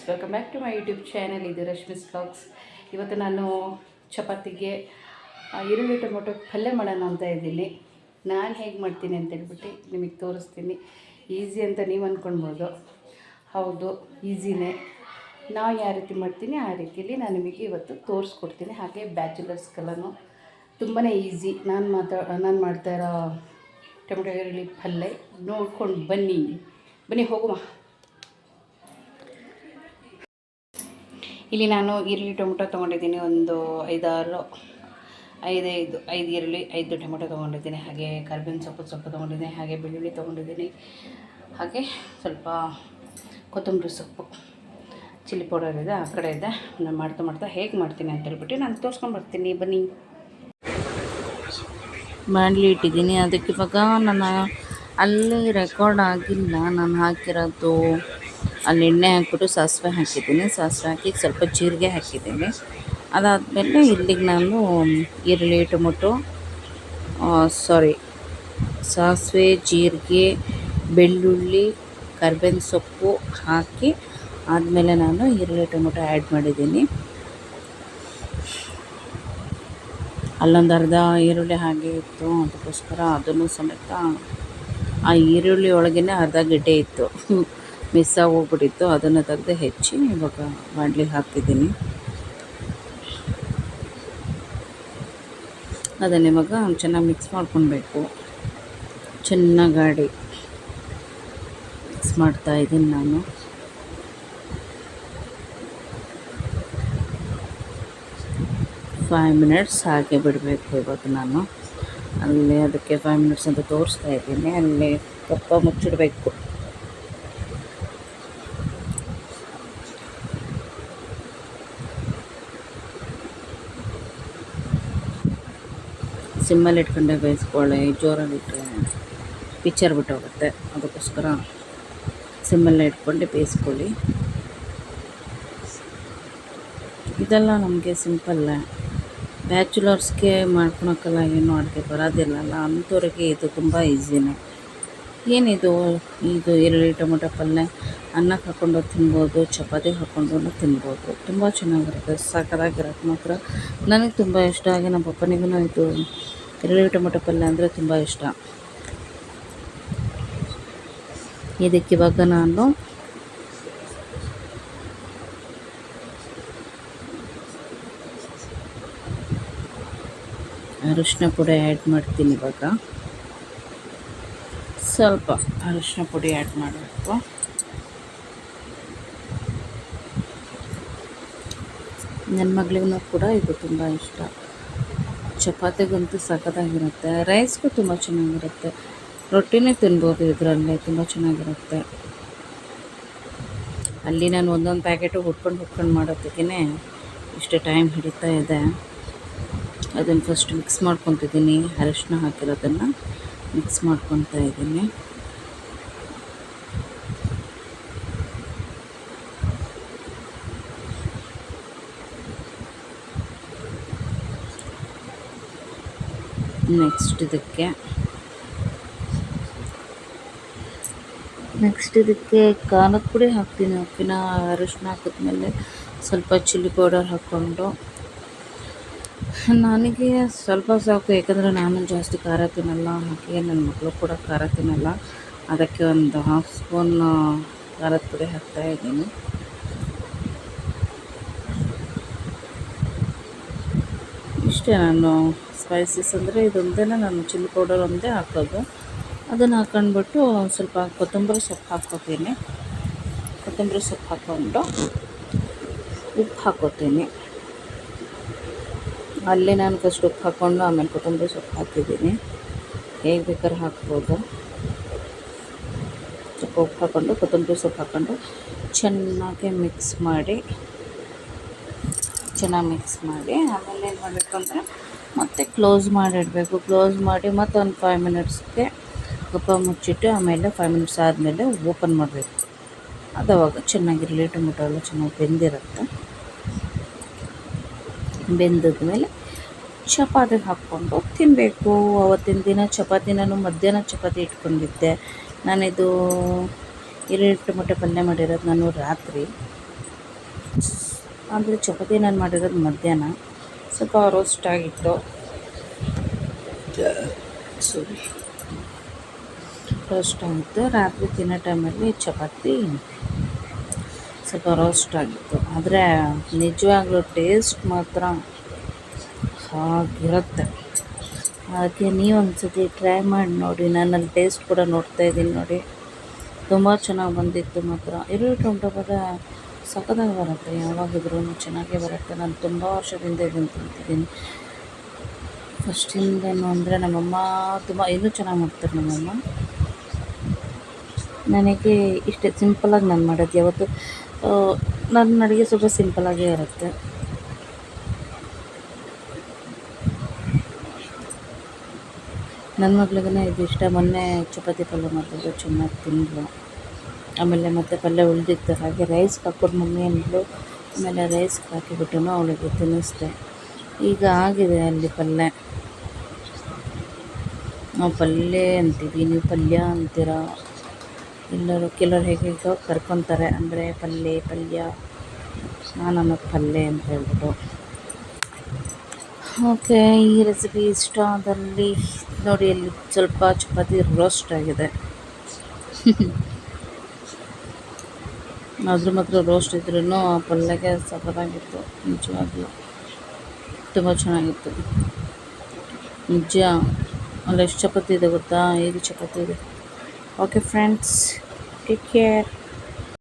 Welcome back to my YouTube channel. ಇದು Rashmi's blogs. ಇವತ್ತು ನಾನು ಚಪಾತಿಗೆ ಈರುಳ್ಳಿ ಟೊಮೊಟೊ ಪಲ್ಯ ಮಾಡೋಣ ಅಂತ ಇದ್ದೀನಿ. ನಾನು ಹೇಗೆ ಮಾಡ್ತೀನಿ ಅಂತ ಹೇಳ್ಬಿಟ್ಟು ನಿಮಗೆ ತೋರಿಸ್ತೀನಿ. ಈಸಿ ಅಂತ ನೀವು ಅಂದ್ಕೊಳ್ಬೋದು. ಹೌದು, ಈಸಿನೇ. ನಾವು ಯಾವ ರೀತಿ ಮಾಡ್ತೀನಿ ಆ ರೀತಿಯಲ್ಲಿ ನಾನು ನಿಮಗೆ ಇವತ್ತು ತೋರಿಸ್ಕೊಡ್ತೀನಿ. ಹಾಗೆ ಬ್ಯಾಚುಲರ್ಸ್ಗೆಲ್ಲನೂ ತುಂಬಾ ಈಸಿ. ನಾನು ಮಾಡ್ತಾ ಇರೋ ಟೊಮೊಟೊ ಈರುಳ್ಳಿ ಪಲ್ಯ ನೋಡ್ಕೊಂಡು ಬನ್ನಿ ಹೋಗುವ. ಇಲ್ಲಿ ನಾನು ಈರುಳ್ಳಿ ಟೊಮೊಟೊ ತೊಗೊಂಡಿದ್ದೀನಿ. ಒಂದು ಐದು ಈರುಳ್ಳಿ 5 ಟೊಮೊಟೊ ತೊಗೊಂಡಿದ್ದೀನಿ. ಹಾಗೆ ಕರಿಬೇವಿನ ಸೊಪ್ಪು ತೊಗೊಂಡಿದ್ದೀನಿ. ಹಾಗೆ ಬೆಳ್ಳುಳ್ಳಿ ತೊಗೊಂಡಿದ್ದೀನಿ. ಹಾಗೆ ಸ್ವಲ್ಪ ಕೊತ್ತಂಬರಿ ಸೊಪ್ಪು, ಚಿಲ್ಲಿ ಪೌಡರ್ ಇದೆ, ಆ ಕಡೆ ಇದೆ. ನಾನು ಮಾಡ್ತಾ ಹೇಗೆ ಮಾಡ್ತೀನಿ ಅಂತ ಹೇಳ್ಬಿಟ್ಟು ನಾನು ತೋರಿಸ್ಕೊಂಡ್ಬರ್ತೀನಿ. ಬನ್ನಿ. ಬಾಣಲಿ ಇಟ್ಟಿದ್ದೀನಿ. ಅದಕ್ಕೆ ಇವಾಗ ನಾನು ಅಲ್ಲಿ ರೆಕಾರ್ಡ್ ಆಗಿಲ್ಲ. ನಾನು ಹಾಕಿರೋದು ಅಲ್ಲಿ ಎಣ್ಣೆ ಹಾಕ್ಬಿಟ್ಟು ಸಾಸಿವೆ ಹಾಕಿದ್ದೀನಿ. ಸಾಸಿವೆ ಹಾಕಿ ಸ್ವಲ್ಪ ಜೀರಿಗೆ ಹಾಕಿದ್ದೀನಿ. ಅದಾದಮೇಲೆ ಇಲ್ಲಿಗೆ ನಾನು ಈರುಳ್ಳಿ ಟೊಮೊಟೊ ಸಾಸಿವೆ, ಜೀರಿಗೆ, ಬೆಳ್ಳುಳ್ಳಿ, ಕರಿಬೇವಿನ ಸೊಪ್ಪು ಹಾಕಿ ಆದಮೇಲೆ ನಾನು ಈರುಳ್ಳಿ ಟೊಮೊಟೊ ಆ್ಯಡ್ ಮಾಡಿದ್ದೀನಿ. ಅಲ್ಲೊಂದು ಅರ್ಧ ಈರುಳ್ಳಿ ಹಾಗೆ ಇತ್ತು, ಅದಕ್ಕೋಸ್ಕರ ಅದನ್ನು ಸಮೇತ ಆ ಈರುಳ್ಳಿ ಒಳಗೇ ಅರ್ಧ ಗೆಡ್ಡೆ ಇತ್ತು, ಮಿಸ್ ಆಗೋಗ್ಬಿಟ್ಟಿತ್ತು. ಅದನ್ನು ತೆಗೆದು ಹೆಚ್ಚಿ ಇವಾಗ ಬಾಣಲಿಗೆ ಹಾಕ್ತಿದ್ದೀನಿ. ಅದನ್ನು ಇವಾಗ ಚೆನ್ನಾಗಿ ಮಿಕ್ಸ್ ಮಾಡ್ಕೊಳ್ಬೇಕು. ಚೆನ್ನಾಗಿ ಮಿಕ್ಸ್ ಮಾಡ್ತಾಯಿದ್ದೀನಿ ನಾನು. ಫೈವ್ ಮಿನಿಟ್ಸ್ ಹಾಗೆ ಬಿಡಬೇಕು. ಇವಾಗ ನಾನು ಅಲ್ಲಿ ಅದಕ್ಕೆ 5 ಮಿನಿಟ್ಸ್ ಅಂತ ತೋರಿಸ್ತಾ ಇದ್ದೀನಿ. ಅಲ್ಲಿ ಕಪ್ಪ ಮುಚ್ಚಿಡಬೇಕು. ಸಿಮ್ಮಲ್ಲಿ ಇಟ್ಕೊಂಡೆ ಬೇಯಿಸ್ಕೊಳ್ಳಿ. ಜೋರಲ್ಲಿ ಇಟ್ಟರೆ ಪಿಚ್ಚರ್ ಬಿಟ್ಟೋಗುತ್ತೆ. ಅದಕ್ಕೋಸ್ಕರ ಸಿಮ್ಮಲ್ಲೇ ಇಟ್ಕೊಂಡು ಬೇಯಿಸ್ಕೊಳ್ಳಿ. ಇದೆಲ್ಲ ನಮಗೆ ಸಿಂಪಲ್ಲೇ. ಬ್ಯಾಚುಲರ್ಸ್ಗೆ ಮಾಡ್ಕೊಳಕ್ಕೆಲ್ಲ ಏನೂ ಅಡುಗೆ ಬರೋದಿಲ್ಲಲ್ಲ, ಅಂಥವ್ರಿಗೆ ಇದು ತುಂಬ ಈಸಿನೇ. ಏನಿದು ಈರುಳ್ಳಿ ಟೊಮೊಟೊ ಪಲ್ಯ ಅನ್ನಕ್ಕೆ ಹಾಕ್ಕೊಂಡು ತಿನ್ಬೋದು, ಚಪಾತಿಗೆ ಹಾಕ್ಕೊಂಡು ತಿನ್ಬೋದು. ತುಂಬ ಚೆನ್ನಾಗಿರುತ್ತೆ, ಸಖತ್ತಾಗಿರುತ್ತೆ. ಮಾತ್ರ ನನಗೆ ತುಂಬ ಇಷ್ಟ. ಹಾಗೆ ನಮ್ಮ ಪಪ್ಪನಿಗೂ ಇದು ಈರುಳ್ಳಿ ಟೊಮೊಟೊ ಪಲ್ಯ ಅಂದರೆ ತುಂಬ ಇಷ್ಟ. ಇದಕ್ಕಿವಾಗ ನಾನು ಅರಿಶಿನ ಪುಡಿ ಆ್ಯಡ್ ಮಾಡ್ತೀನಿ. ಇವಾಗ ಸ್ವಲ್ಪ ಅರಿಶಿನ ಪುಡಿ ಆ್ಯಡ್ ಮಾಡಬೇಕು. ನನ್ನ ಮಗಳಿಗೂ ಕೂಡ ಇದು ತುಂಬ ಇಷ್ಟ. ಚಪಾತಿಗಂತೂ ಸಖತ್ತಾಗಿರುತ್ತೆ, ರೈಸ್ಗೂ ತುಂಬ ಚೆನ್ನಾಗಿರುತ್ತೆ, ರೊಟ್ಟಿನೇ ತಿನ್ಬೋದು ಇದರಲ್ಲೇ, ತುಂಬ ಚೆನ್ನಾಗಿರುತ್ತೆ. ಅಲ್ಲಿ ನಾನು ಒಂದೊಂದು ಪ್ಯಾಕೆಟು ಹುಡ್ಕೊಂಡು ಮಾಡೋದಕ್ಕೇ ಇಷ್ಟು ಟೈಮ್ ಹಿಡಿತಾ ಇದೆ. ಅದನ್ನು ಫಸ್ಟ್ ಮಿಕ್ಸ್ ಮಾಡ್ಕೊತಿದ್ದೀನಿ. ಅರಿಶಿನ ಹಾಕಿರೋದನ್ನು ಮಿಕ್ಸ್ ಮಾಡ್ಕೊತಾ ಇದ್ದೀನಿ. ನೆಕ್ಸ್ಟ್ ಇದಕ್ಕೆ ಖಾರದ ಪುಡಿ ಹಾಕ್ತೀನಿ. ಉಪ್ಪಿನ ಅರಿಶಿನ ಹಾಕಿದ್ಮೇಲೆ ಸ್ವಲ್ಪ ಚಿಲ್ಲಿ ಪೌಡರ್ ಹಾಕ್ಕೊಂಡು, ನನಗೆ ಸ್ವಲ್ಪ ಸಾಕು, ಯಾಕಂದರೆ ನಾನು ಜಾಸ್ತಿ ಖಾರ ತಿನ್ನಲ್ಲ. ಹಾಗೆ ನನ್ನ ಮಗಳು ಕೂಡ ಖಾರ ತಿನ್ನಲ್ಲ. ಅದಕ್ಕೆ ಒಂದು 1/2 ಸ್ಪೂನ್ ಖಾರದ ಪುಡಿ ಹಾಕ್ತಾಯಿದ್ದೀನಿ. ಇಷ್ಟೇ ನಾನು ಸ್ಪೈಸಸ್ ಅಂದರೆ ಇದೊಂದೇ. ನಾನು ಚಿಲ್ಲಿ ಪೌಡರ್ ಒಂದೇ ಹಾಕೋದು. ಅದನ್ನು ಹಾಕ್ಕೊಂಡ್ಬಿಟ್ಟು ಸ್ವಲ್ಪ ಕೊತ್ತಂಬರಿ ಸೊಪ್ಪು ಹಾಕ್ಕೊತೀನಿ. ಕೊತ್ತಂಬರಿ ಸೊಪ್ಪು ಹಾಕ್ಕೊಂಡು ಉಪ್ಪು ಹಾಕ್ಕೊತೀನಿ. ಅಲ್ಲೇ ನಾನು ಫಸ್ಟ್ ಉಪ್ಪು ಹಾಕ್ಕೊಂಡು ಆಮೇಲೆ ಕೊತ್ತಂಬರಿ ಸೊಪ್ಪು ಹಾಕಿದ್ದೀನಿ. ಹೇಗೆ ಬೇಕಾದ್ರೆ ಹಾಕ್ಬೋದು. ಸ್ವಲ್ಪ ಉಪ್ಪು ಹಾಕ್ಕೊಂಡು ಕೊತ್ತಂಬರಿ ಸೊಪ್ಪು ಹಾಕ್ಕೊಂಡು ಚೆನ್ನಾಗಿ ಮಿಕ್ಸ್ ಮಾಡಿ ಆಮೇಲೆ ಏನು ಮಾಡಬೇಕು ಅಂದರೆ ಮತ್ತೆ ಕ್ಲೋಸ್ ಮಾಡಿಡಬೇಕು. ಕ್ಲೋಸ್ ಮಾಡಿ ಮತ್ತು ಒಂದು 5 ಮಿನಿಟ್ಸ್ಗೆ ಕಪ್ಪ ಮುಚ್ಚಿಟ್ಟು ಆಮೇಲೆ 5 ಮಿನಿಟ್ಸ್ ಆದಮೇಲೆ ಓಪನ್ ಮಾಡಬೇಕು. ಅವಾಗ ಚೆನ್ನಾಗಿರಲಿ, ಟೊಮೊಟೊ ಎಲ್ಲ ಚೆನ್ನಾಗಿ ಬೆಂದಿರುತ್ತೆ. ಬೆಂದಾದ್ಮೇಲೆ ಚಪಾತಿಗೆ ಹಾಕ್ಕೊಂಡು ತಿನ್ನಬೇಕು. ಅವತ್ತಿನ ದಿನ ನಾನು ಮಧ್ಯಾಹ್ನ ಚಪಾತಿ ಇಟ್ಕೊಂಡಿದ್ದೆ. ನಾನಿದು ಈರುಳ್ಳಿ ಟೊಮೊಟೊ ಪಲ್ಯ ಮಾಡಿರೋದು ನಾನು ರಾತ್ರಿ. ಅಂದರೆ ಚಪಾತಿ ನಾನು ಮಾಡಿರೋದು ಮಧ್ಯಾಹ್ನ ಸ್ವಲ್ಪ ರೋಸ್ಟ್ ಆಗಿತ್ತು. ಸಾರಿ, ರೋಸ್ಟ್ ಆಗಿತ್ತು. ರಾತ್ರಿ ತಿನ್ನೋ ಟೈಮಲ್ಲಿ ಚಪಾತಿ ಸ್ವಲ್ಪ ರೋಸ್ಟ್ ಆಗಿತ್ತು. ಆದರೆ ನಿಜವಾಗ್ಲೂ ಟೇಸ್ಟ್ ಮಾತ್ರ ಹಾಗಿರುತ್ತೆ. ಅದಕ್ಕೆ ನೀವು ಒಂದ್ಸತಿ ಟ್ರೈ ಮಾಡಿ ನೋಡಿ. ನಾನಲ್ಲಿ ಟೇಸ್ಟ್ ಕೂಡ ನೋಡ್ತಾ ಇದ್ದೀನಿ ನೋಡಿ, ತುಂಬ ಚೆನ್ನಾಗಿ ಬಂದಿತ್ತು ಮಾತ್ರ. ಈರುಳ್ಳಿ ಟೊಮಟೊ ಪಲ್ಯ ಸಖತ್ತಾಗಿ ಬರುತ್ತೆ, ಯಾವಾಗಿದ್ರೂ ಚೆನ್ನಾಗೇ ಬರುತ್ತೆ. ನಾನು ತುಂಬ ವರ್ಷದಿಂದ ಇದನ್ನು ತಿಂತಿದ್ದೀನಿ ಫಸ್ಟಿಂದನೂ. ಅಂದರೆ ನಮ್ಮಮ್ಮ ಇನ್ನೂ ಚೆನ್ನಾಗಿ ಮಾಡ್ತಾರೆ ನಮ್ಮಮ್ಮ. ನನಗೆ ಇಷ್ಟೇ ಸಿಂಪಲಾಗಿ ನಾನು ಮಾಡೋದು ಯಾವತ್ತು. ನನ್ನ ಅಡುಗೆ ಸ್ವಲ್ಪ ಸಿಂಪಲಾಗೇ ಇರುತ್ತೆ. ನನ್ನ ಮಗಳಿಗೂ ಇದು ಇಷ್ಟ. ಮೊನ್ನೆ ಚಪಾತಿ ಪಲ್ಯ ಮಾಡಿದ್ರು, ಚೆನ್ನಾಗಿ ತಿಂದರು. ಆಮೇಲೆ ಮತ್ತೆ ಪಲ್ಯ ಉಳಿದಿತ್ತು, ಹಾಗೆ ರೈಸ್ಗೆ ಹಾಕ್ಬಿಟ್ಟು ಮಮ್ಮಿ ಅಂದ್ಲು. ಆಮೇಲೆ ರೈಸ್ಗೆ ಹಾಕಿಬಿಟ್ಟು ಅವಳಿಗೆ ತಿನ್ನಿಸ್ದೆ. ಈಗ ಆಗಿದೆ ಅಲ್ಲಿ ಪಲ್ಯ. ನಾವು ಪಲ್ಯ ಅಂತೀವಿ, ನೀವು ಪಲ್ಯ ಅಂತೀರ. ಕೆಲವರು ಹೇಗೋ ಕರ್ಕೊತಾರೆ, ಅಂದರೆ ಪಲ್ಯ, ನಾನು ಅನ್ನೋದು ಪಲ್ಯ ಅಂತ ಹೇಳ್ಬಿಟ್ಟು. ಓಕೆ, ಈ ರೆಸಿಪಿ ಇಷ್ಟ ಆದಲ್ಲಿ ನೋಡಿ, ಅಲ್ಲಿ ಸ್ವಲ್ಪ ಚಪಾತಿ ರೋಸ್ಟ್ ಆಗಿದೆ. ಅದ್ರ ಮಾತ್ರ ರೋಸ್ಟ್ ಇದ್ರೂ ಪಲ್ಯಕ್ಕೆ ಸಖತ್ತಾಗಿತ್ತು. ನಿಜವಾಗ್ಲೂ ತುಂಬ ಚೆನ್ನಾಗಿತ್ತು ನಿಜ. ಅಲ್ಲಿ ಎಷ್ಟು ಚಪಾತಿ ಇದೆ ಗೊತ್ತಾ? 5 ಚಪಾತಿ ಇದೆ. Okay friends, take care.